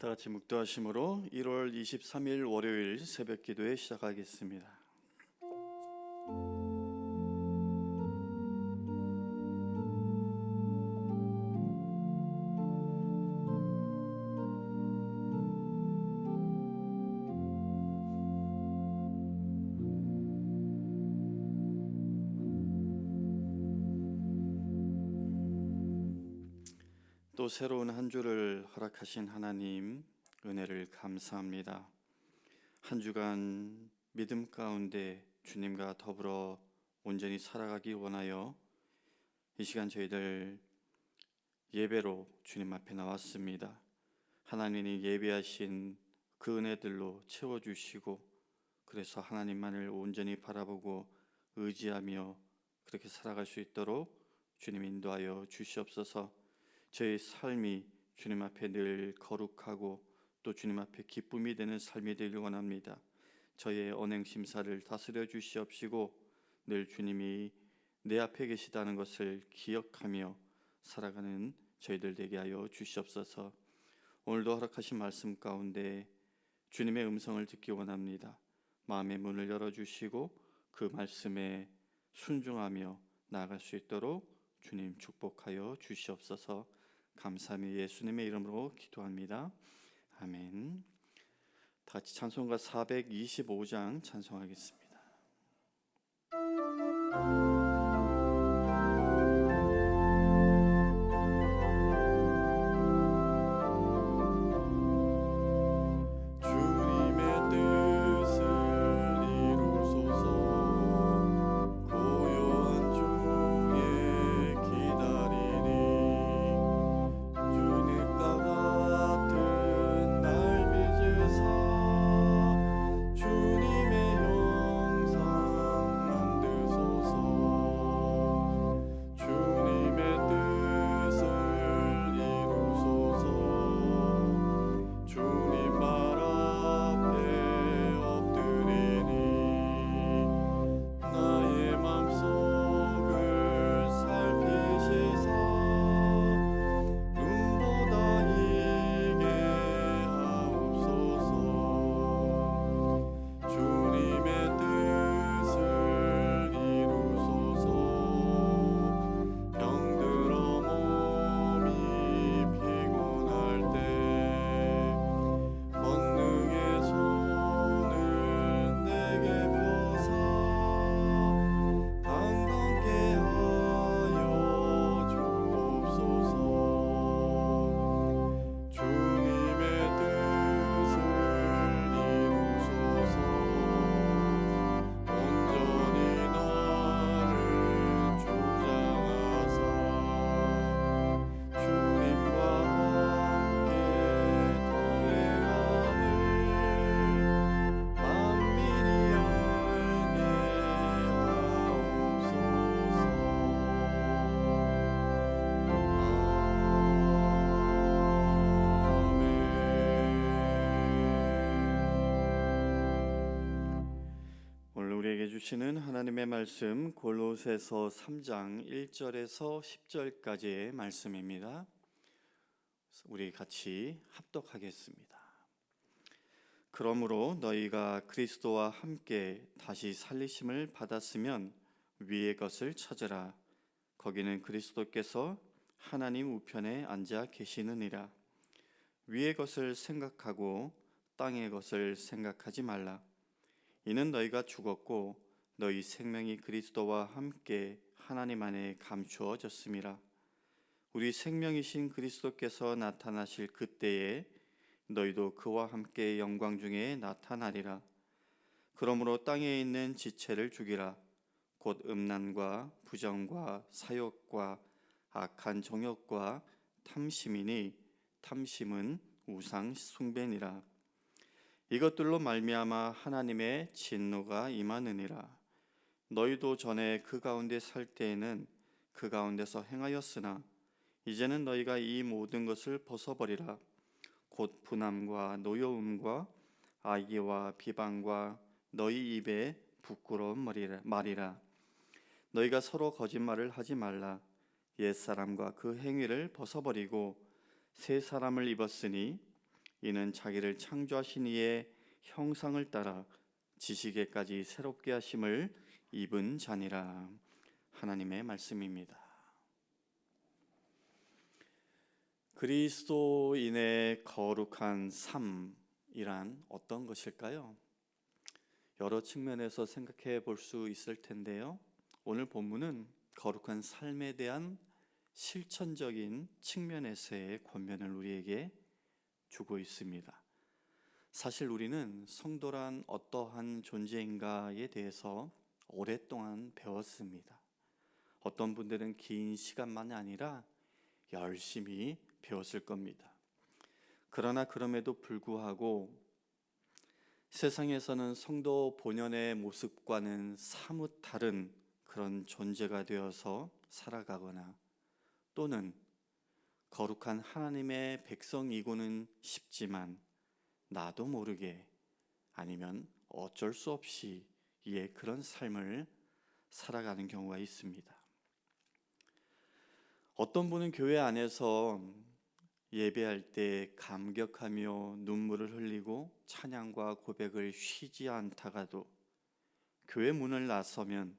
다 같이 묵도하심으로 1월 23일 월요일 새벽 기도회 시작하겠습니다. 또 새로운 한 주를 허락하신 하나님 은혜를 감사합니다. 한 주간 믿음 가운데 주님과 더불어 온전히 살아가기 원하여 이 시간 저희들 예배로 주님 앞에 나왔습니다. 하나님이 예배하신 그 은혜들로 채워주시고 그래서 하나님만을 온전히 바라보고 의지하며 그렇게 살아갈 수 있도록 주님 인도하여 주시옵소서. 저의 삶이 주님 앞에 늘 거룩하고 또 주님 앞에 기쁨이 되는 삶이 되길 원합니다. 저의 언행 심사를 다스려 주시옵시고 늘 주님이 내 앞에 계시다는 것을 기억하며 살아가는 저희들 되게 하여 주시옵소서. 오늘도 허락하신 말씀 가운데 주님의 음성을 듣기 원합니다. 마음의 문을 열어주시고 그 말씀에 순종하며 나아갈 수 있도록 주님 축복하여 주시옵소서. 감사하며 예수님의 이름으로 기도합니다. 아멘. 다 같이 찬송가 425장 찬송하겠습니다. 주시는 하나님의 말씀 골로새서 3장 1절에서 10절까지의 말씀입니다. 우리 같이 합독하겠습니다. 그러므로 너희가 그리스도와 함께 다시 살리심을 받았으면 위의 것을 찾으라. 거기는 그리스도께서 하나님 우편에 앉아 계시느니라. 위의 것을 생각하고 땅의 것을 생각하지 말라. 이는 너희가 죽었고 너희 생명이 그리스도와 함께 하나님 안에 감추어졌음이라. 우리 생명이신 그리스도께서 나타나실 그때에 너희도 그와 함께 영광 중에 나타나리라. 그러므로 땅에 있는 지체를 죽이라. 곧 음란과 부정과 사욕과 악한 정욕과 탐심이니 탐심은 우상 숭배니라. 이것들로 말미암아 하나님의 진노가 임하느니라. 너희도 전에 그 가운데 살 때에는 그 가운데서 행하였으나 이제는 너희가 이 모든 것을 벗어버리라. 곧 분함과 노여움과 악의와 비방과 너희 입에 부끄러운 말이라. 너희가 서로 거짓말을 하지 말라. 옛사람과 그 행위를 벗어버리고 새 사람을 입었으니 이는 자기를 창조하신 이의 형상을 따라 지식에까지 새롭게 하심을 입은 자니라. 하나님의 말씀입니다. 그리스도인의 거룩한 삶이란 어떤 것일까요? 여러 측면에서 생각해 볼 수 있을 텐데요. 오늘 본문은 거룩한 삶에 대한 실천적인 측면에서의 권면을 우리에게 주고 있습니다. 사실 우리는 성도란 어떠한 존재인가에 대해서 오랫동안 배웠습니다. 어떤 분들은 긴 시간만이 아니라 열심히 배웠을 겁니다. 그러나 그럼에도 불구하고 세상에서는 성도 본연의 모습과는 사뭇 다른 그런 존재가 되어서 살아가거나 또는 거룩한 하나님의 백성이고는 싶지만 나도 모르게 아니면 어쩔 수 없이 그런 삶을 살아가는 경우가 있습니다. 어떤 분은 교회 안에서 예배할 때 감격하며 눈물을 흘리고 찬양과 고백을 쉬지 않다가도 교회 문을 나서면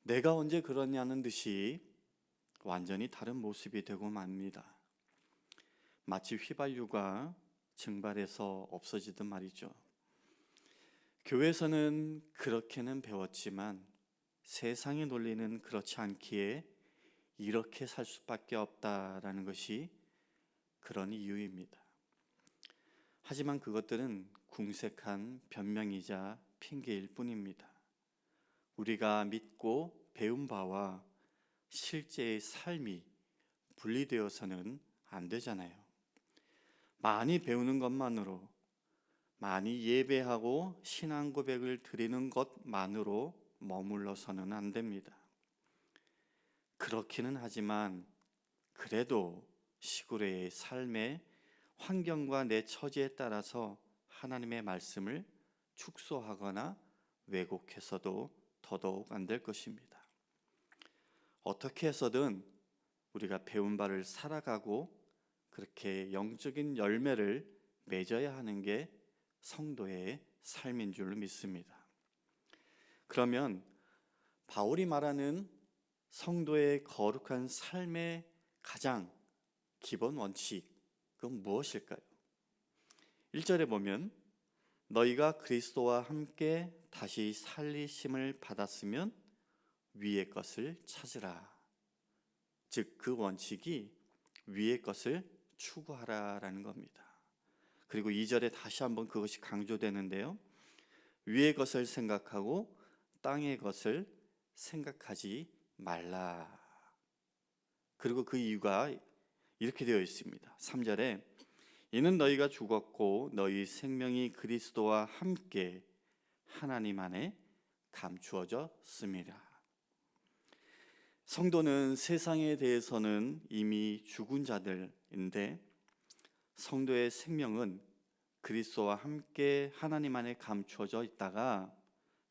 내가 언제 그러냐는 듯이 완전히 다른 모습이 되고 맙니다. 마치 휘발유가 증발해서 없어지듯 말이죠. 교회에서는 그렇게는 배웠지만 세상의 논리는 그렇지 않기에 이렇게 살 수밖에 없다라는 것이 그런 이유입니다. 하지만 그것들은 궁색한 변명이자 핑계일 뿐입니다. 우리가 믿고 배운 바와 실제의 삶이 분리되어서는 안 되잖아요. 많이 배우는 것만으로, 많이 예배하고 신앙 고백을 드리는 것만으로 머물러서는 안 됩니다. 그렇기는 하지만 그래도 시골의 삶의 환경과 내 처지에 따라서 하나님의 말씀을 축소하거나 왜곡해서도 더더욱 안 될 것입니다. 어떻게 해서든 우리가 배운 바를 살아가고 그렇게 영적인 열매를 맺어야 하는 게 성도의 삶인 줄로 믿습니다. 그러면 바울이 말하는 성도의 거룩한 삶의 가장 기본 원칙, 그건 무엇일까요? 1절에 보면 너희가 그리스도와 함께 다시 살리심을 받았으면 위의 것을 찾으라. 즉 그 원칙이 위의 것을 추구하라라는 겁니다. 그리고 2절에 다시 한번 그것이 강조되는데요. 위의 것을 생각하고 땅의 것을 생각하지 말라. 그리고 그 이유가 이렇게 되어 있습니다. 3절에 이는 너희가 죽었고 너희 생명이 그리스도와 함께 하나님 안에 감추어졌습니다. 성도는 세상에 대해서는 이미 죽은 자들인데 성도의 생명은 그리스도와 함께 하나님 안에 감추어져 있다가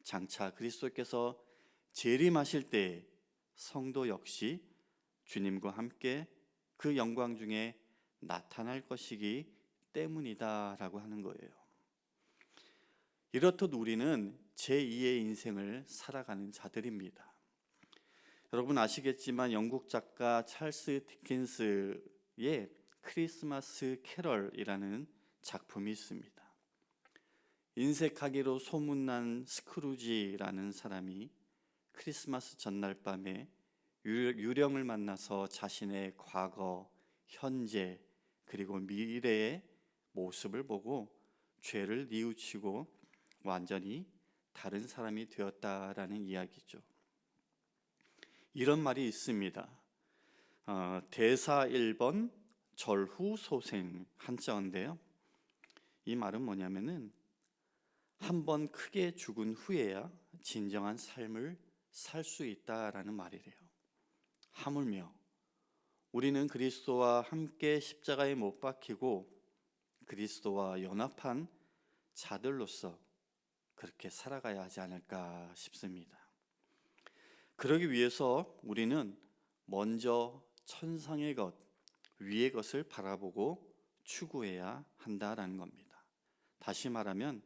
장차 그리스도께서 재림하실 때 성도 역시 주님과 함께 그 영광 중에 나타날 것이기 때문이다라고 하는 거예요. 이렇듯 우리는 제2의 인생을 살아가는 자들입니다. 여러분 아시겠지만 영국 작가 찰스 디킨스의 크리스마스 캐럴이라는 작품이 있습니다. 인색하기로 소문난 스크루지라는 사람이 크리스마스 전날 밤에 유령을 만나서 자신의 과거, 현재, 그리고 미래의 모습을 보고 죄를 뉘우치고 완전히 다른 사람이 되었다라는 이야기죠. 이런 말이 있습니다. 대사 1번 절후 소생 한자어인데요. 이 말은 뭐냐면은 한 번 크게 죽은 후에야 진정한 삶을 살 수 있다라는 말이래요. 하물며 우리는 그리스도와 함께 십자가에 못 박히고 그리스도와 연합한 자들로서 그렇게 살아가야 하지 않을까 싶습니다. 그러기 위해서 우리는 먼저 천상의 것, 위의 것을 바라보고 추구해야 한다라는 겁니다. 다시 말하면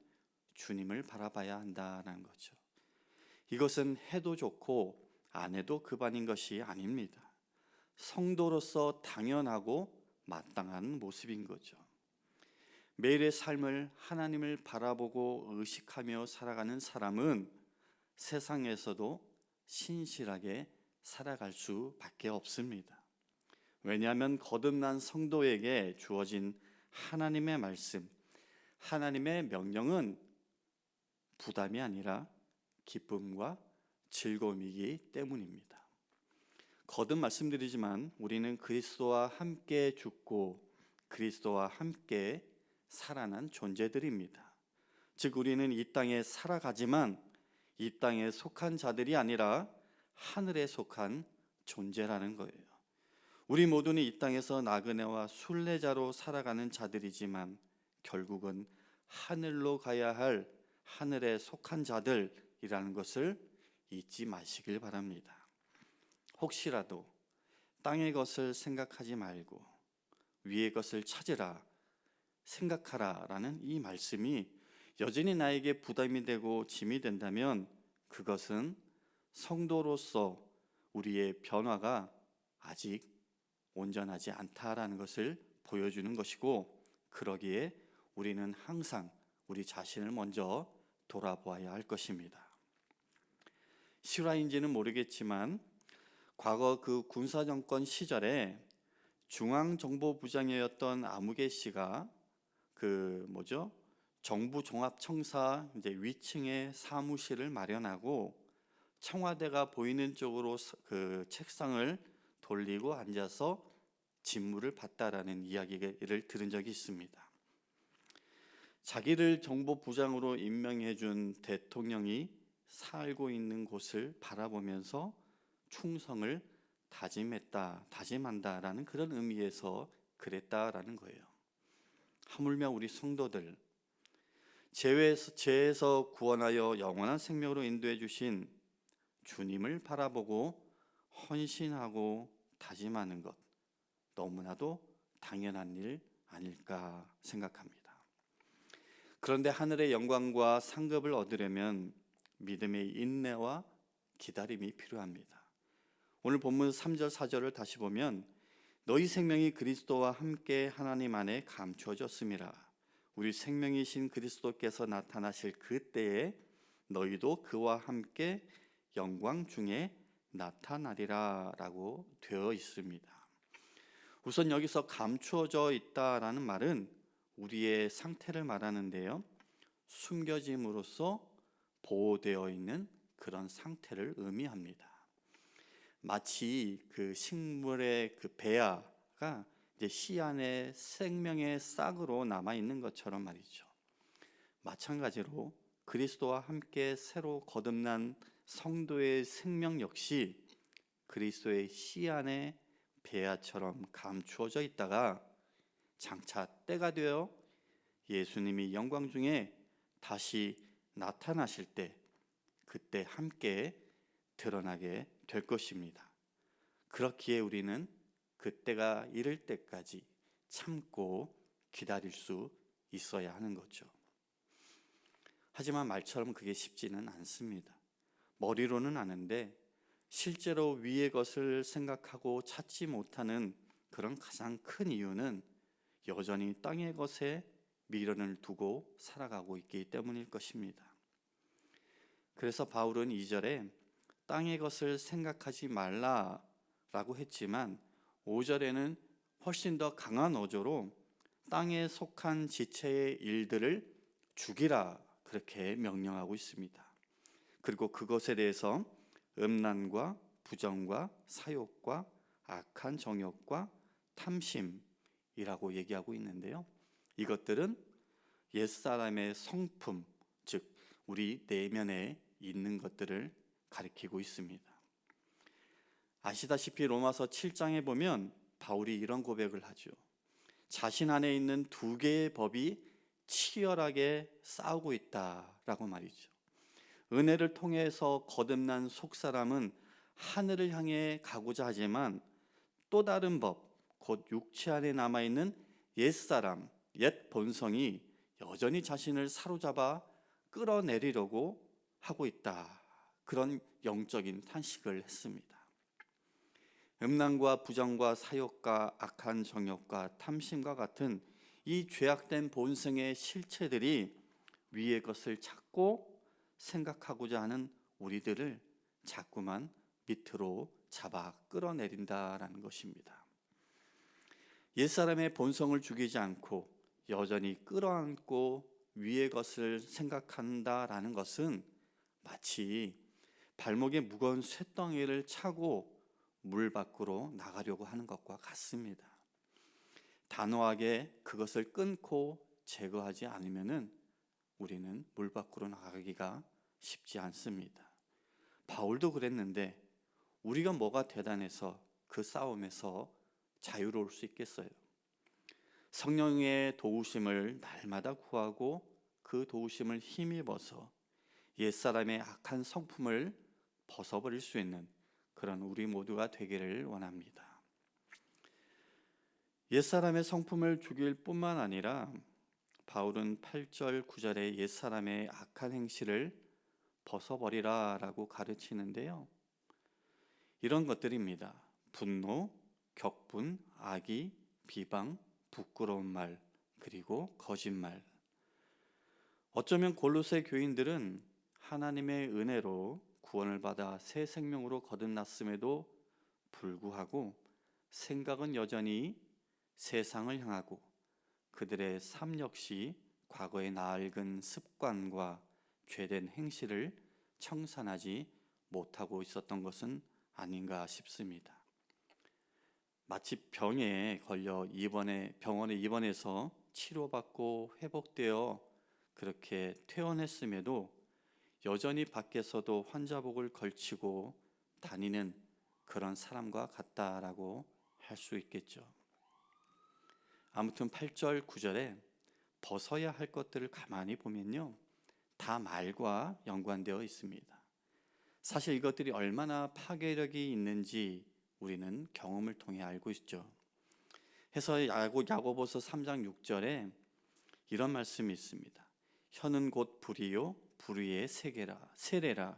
주님을 바라봐야 한다라는 거죠. 이것은 해도 좋고 안 해도 그반인 것이 아닙니다. 성도로서 당연하고 마땅한 모습인 거죠. 매일의 삶을 하나님을 바라보고 의식하며 살아가는 사람은 세상에서도 신실하게 살아갈 수밖에 없습니다. 왜냐하면 거듭난 성도에게 주어진 하나님의 말씀, 하나님의 명령은 부담이 아니라 기쁨과 즐거움이기 때문입니다. 거듭 말씀드리지만 우리는 그리스도와 함께 죽고 그리스도와 함께 살아난 존재들입니다. 즉 우리는 이 땅에 살아가지만 이 땅에 속한 자들이 아니라 하늘에 속한 존재라는 거예요. 우리 모두는 이 땅에서 나그네와 순례자로 살아가는 자들이지만 결국은 하늘로 가야 할 하늘에 속한 자들이라는 것을 잊지 마시길 바랍니다. 혹시라도 땅의 것을 생각하지 말고 위의 것을 찾으라, 생각하라 라는 이 말씀이 여전히 나에게 부담이 되고 짐이 된다면 그것은 성도로서 우리의 변화가 아직 온전하지 않다라는 것을 보여주는 것이고, 그러기에 우리는 항상 우리 자신을 먼저 돌아보아야 할 것입니다. 실화인지는 모르겠지만 과거 그 군사정권 시절에 중앙정보부장이었던 아무개 씨가 정부 종합청사 위층에 사무실을 마련하고 청와대가 보이는 쪽으로 그 책상을 돌리고 앉아서 직무를 봤다라는 이야기를 들은 적이 있습니다. 자기를 정보부장으로 임명해 준 대통령이 살고 있는 곳을 바라보면서 충성을 다짐한다라는 그런 의미에서 그랬다라는 거예요. 하물며 우리 성도들, 죄에서 구원하여 영원한 생명으로 인도해 주신 주님을 바라보고 헌신하고 다짐하는 것, 너무나도 당연한 일 아닐까 생각합니다. 그런데 하늘의 영광과 상급을 얻으려면 믿음의 인내와 기다림이 필요합니다. 오늘 본문 3절 4절을 다시 보면 너희 생명이 그리스도와 함께 하나님 안에 감추어졌음이라. 우리 생명이신 그리스도께서 나타나실 그때에 너희도 그와 함께 영광 중에 나타나리라 라고 되어 있습니다. 우선 여기서 감추어져 있다라는 말은 우리의 상태를 말하는데요, 숨겨짐으로써 보호되어 있는 그런 상태를 의미합니다. 마치 그 식물의 그 배아가 이제 씨 안에 생명의 싹으로 남아 있는 것처럼 말이죠. 마찬가지로 그리스도와 함께 새로 거듭난 성도의 생명 역시 그리스도의 씨 안에 배아처럼 감추어져 있다가 장차 때가 되어 예수님이 영광 중에 다시 나타나실 때 그때 함께 드러나게 될 것입니다. 그렇기에 우리는 그때가 이를 때까지 참고 기다릴 수 있어야 하는 거죠. 하지만 말처럼 그게 쉽지는 않습니다. 머리로는 아는데 실제로 위의 것을 생각하고 찾지 못하는 그런 가장 큰 이유는 여전히 땅의 것에 미련을 두고 살아가고 있기 때문일 것입니다. 그래서 바울은 2절에 땅의 것을 생각하지 말라라고 했지만 5절에는 훨씬 더 강한 어조로 땅에 속한 지체의 일들을 죽이라 그렇게 명령하고 있습니다. 그리고 그것에 대해서 음란과 부정과 사욕과 악한 정욕과 탐심이라고 얘기하고 있는데요, 이것들은 옛사람의 성품, 즉 우리 내면에 있는 것들을 가리키고 있습니다. 아시다시피 로마서 7장에 보면 바울이 이런 고백을 하죠. 자신 안에 있는 두 개의 법이 치열하게 싸우고 있다라고 말이죠. 은혜를 통해서 거듭난 속사람은 하늘을 향해 가고자 하지만 또 다른 법, 곧 육체 안에 남아있는 옛사람, 옛 본성이 여전히 자신을 사로잡아 끌어내리려고 하고 있다. 그런 영적인 탄식을 했습니다. 음란과 부정과 사욕과 악한 정욕과 탐심과 같은 이 죄악된 본성의 실체들이 위의 것을 찾고 생각하고자 하는 우리들을 자꾸만 밑으로 잡아 끌어내린다라는 것입니다. 옛사람의 본성을 죽이지 않고 여전히 끌어안고 위의 것을 생각한다라는 것은 마치 발목에 무거운 쇳덩이를 차고 물 밖으로 나가려고 하는 것과 같습니다. 단호하게 그것을 끊고 제거하지 않으면은 우리는 물 밖으로 나가기가 쉽지 않습니다. 바울도 그랬는데 우리가 뭐가 대단해서 그 싸움에서 자유로울 수 있겠어요? 성령의 도우심을 날마다 구하고 그 도우심을 힘입어서 옛사람의 악한 성품을 벗어버릴 수 있는 그런 우리 모두가 되기를 원합니다. 옛사람의 성품을 죽일 뿐만 아니라 바울은 8절 9절에 옛사람의 악한 행실을 벗어버리라 라고 가르치는데요, 이런 것들입니다. 분노, 격분, 악의, 비방, 부끄러운 말, 그리고 거짓말. 어쩌면 골로새 교인들은 하나님의 은혜로 구원을 받아 새 생명으로 거듭났음에도 불구하고 생각은 여전히 세상을 향하고 그들의 삶 역시 과거의 낡은 습관과 죄된 행실을 청산하지 못하고 있었던 것은 아닌가 싶습니다. 마치 병에 걸려 병원에 입원해서 치료받고 회복되어 그렇게 퇴원했음에도 여전히 밖에서도 환자복을 걸치고 다니는 그런 사람과 같다라고 할 수 있겠죠. 아무튼 8절 9절에 벗어야 할 것들을 가만히 보면요, 다 말과 연관되어 있습니다. 사실 이것들이 얼마나 파괴력이 있는지 우리는 경험을 통해 알고 있죠. 해서 야고보서 3장 6절에 이런 말씀이 있습니다. 혀는 곧 불이요 불의의 세례라.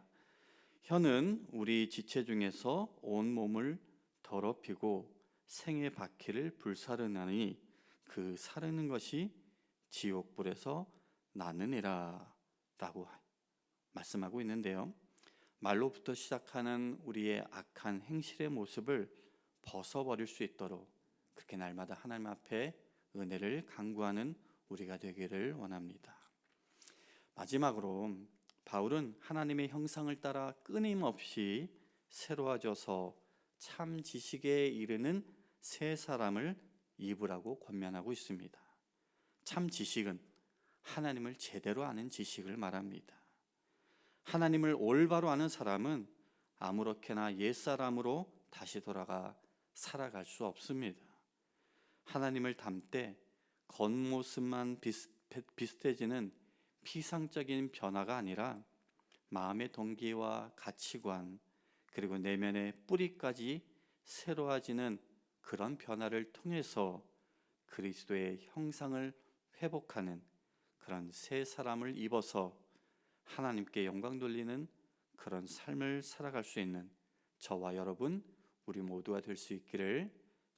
혀는 우리 지체 중에서 온 몸을 더럽히고 생의 바퀴를 불사르나니 그 사르는 것이 지옥불에서 나느니라 라고 말씀하고 있는데요, 말로부터 시작하는 우리의 악한 행실의 모습을 벗어버릴 수 있도록 그렇게 날마다 하나님 앞에 은혜를 간구하는 우리가 되기를 원합니다. 마지막으로 바울은 하나님의 형상을 따라 끊임없이 새로워져서 참 지식에 이르는 새 사람을 입으라고 권면하고 있습니다. 참 지식은 하나님을 제대로 아는 지식을 말합니다. 하나님을 올바로 아는 사람은 아무렇게나 옛사람으로 다시 돌아가 살아갈 수 없습니다. 하나님을 닮되 겉모습만 비슷해지는 피상적인 변화가 아니라 마음의 동기와 가치관 그리고 내면의 뿌리까지 새로워지는 그런 변화를 통해서 그리스도의 형상을 회복하는 그런 새 사람을 입어서 하나님께 영광 돌리는 그런 삶을 살아갈 수 있는 저와 여러분 우리 모두가 될 수 있기를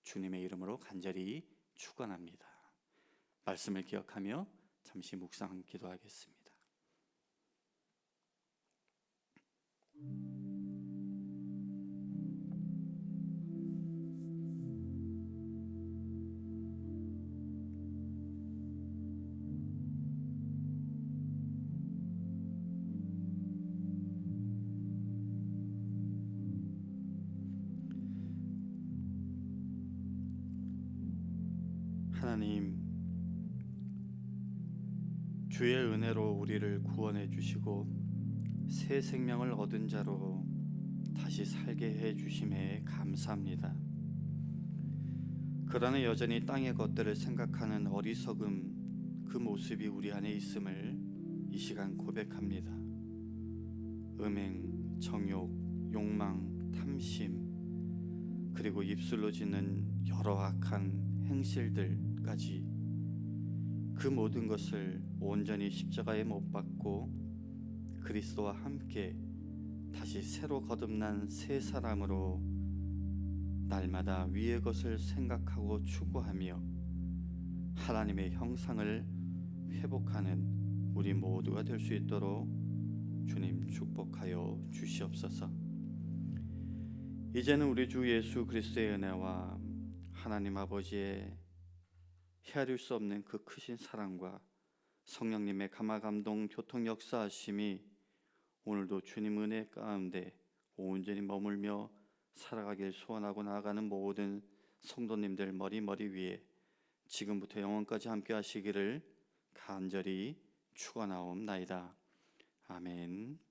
주님의 이름으로 간절히 축원합니다. 말씀을 기억하며 잠시 묵상 기도하겠습니다. 하나님, 주의 은혜로 우리를 구원해 주시고 새 생명을 얻은 자로 다시 살게 해 주심에 감사합니다. 그러나 여전히 땅의 것들을 생각하는 어리석음, 그 모습이 우리 안에 있음을 이 시간 고백합니다. 음행, 정욕, 욕망, 탐심, 그리고 입술로 짓는 여러 악한 행실들까지 그 모든 것을 온전히 십자가에 못 박고 그리스도와 함께 다시 새로 거듭난 새 사람으로 날마다 위의 것을 생각하고 추구하며 하나님의 형상을 회복하는 우리 모두가 될 수 있도록 주님 축복하여 주시옵소서. 이제는 우리 주 예수 그리스도의 은혜와 하나님 아버지의 헤아릴 수 없는 그 크신 사랑과 성령님의 감화감동 교통 역사하심이 오늘도 주님 은혜 가운데 온전히 머물며 살아가길 소원하고 나아가는 모든 성도님들 머리 위에 지금부터 영원까지 함께 하시기를 간절히 축원하옵나이다. 아멘.